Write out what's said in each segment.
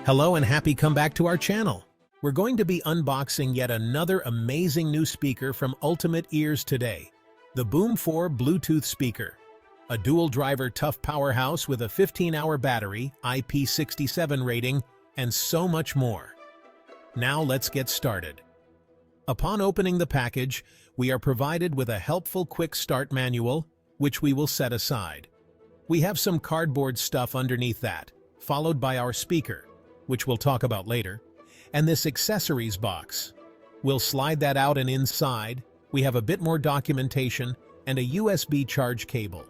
Hello and happy come back to our channel. We're going to be unboxing yet another amazing new speaker from Ultimate Ears today. The Boom 4 Bluetooth speaker. A dual-driver tough powerhouse with a 15-hour battery, IP67 rating, and so much more. Now let's get started. Upon opening the package, we are provided with a helpful quick start manual, which we will set aside. We have some cardboard stuff underneath that, followed by our speaker, which we'll talk about later, and this accessories box. We'll slide that out, and inside, we have a bit more documentation and a USB charge cable.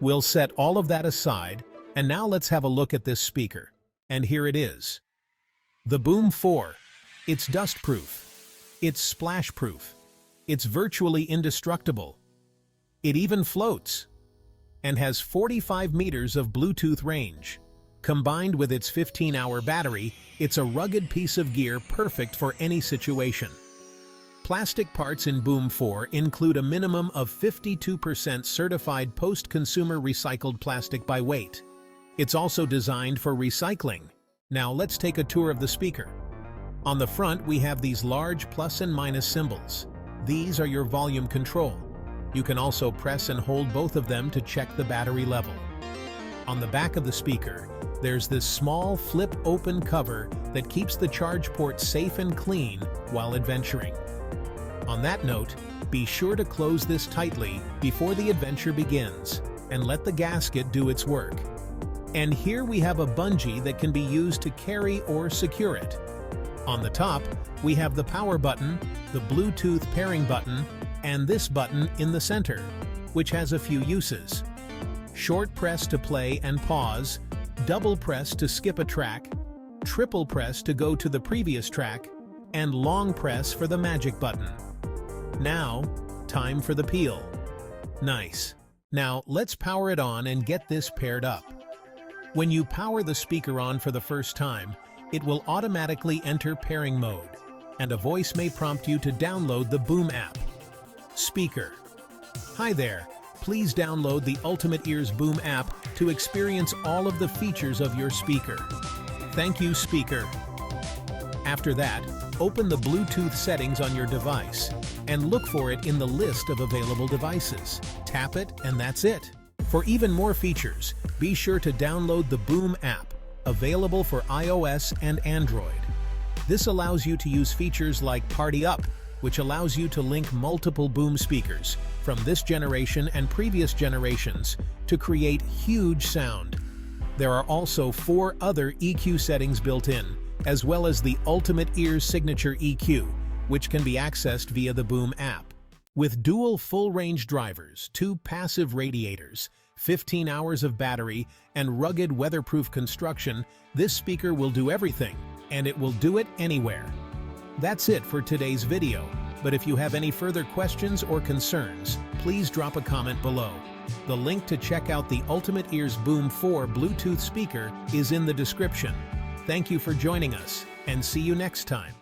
We'll set all of that aside, and now let's have a look at this speaker. And here it is. The Boom 4. It's dust-proof. It's splash-proof. It's virtually indestructible. It even floats, and has 45 meters of Bluetooth range. Combined with its 15-hour battery, it's a rugged piece of gear perfect for any situation. Plastic parts in Boom 4 include a minimum of 52% certified post-consumer recycled plastic by weight. It's also designed for recycling. Now let's take a tour of the speaker. On the front, we have these large plus and minus symbols. These are your volume control. You can also press and hold both of them to check the battery level. On the back of the speaker, there's this small flip-open cover that keeps the charge port safe and clean while adventuring. On that note, be sure to close this tightly before the adventure begins and let the gasket do its work. And here we have a bungee that can be used to carry or secure it. On the top, we have the power button, the Bluetooth pairing button, and this button in the center, which has a few uses. Short press to play and pause, double press to skip a track, triple press to go to the previous track, and long press for the magic button. Now, time for the peel. Nice. Now, let's power it on and get this paired up. When you power the speaker on for the first time, it will automatically enter pairing mode, and a voice may prompt you to download the Boom app. Speaker. Hi there. Please download the Ultimate Ears Boom app to experience all of the features of your speaker. Thank you, speaker. After that, open the Bluetooth settings on your device and look for it in the list of available devices. Tap it, and that's it. For even more features, be sure to download the Boom app, available for iOS and Android. This allows you to use features like PARTYUP, which allows you to link multiple Boom speakers from this generation and previous generations to create huge sound. There are also 4 other EQ settings built in, as well as the Ultimate Ears Signature EQ, which can be accessed via the Boom app. With dual full-range drivers, 2 passive radiators, 15 hours of battery, and rugged weatherproof construction, this speaker will do everything, and it will do it anywhere. That's it for today's video, but if you have any further questions or concerns, please drop a comment below. The link to check out the Ultimate Ears Boom 4 Bluetooth speaker is in the description. Thank you for joining us, and see you next time.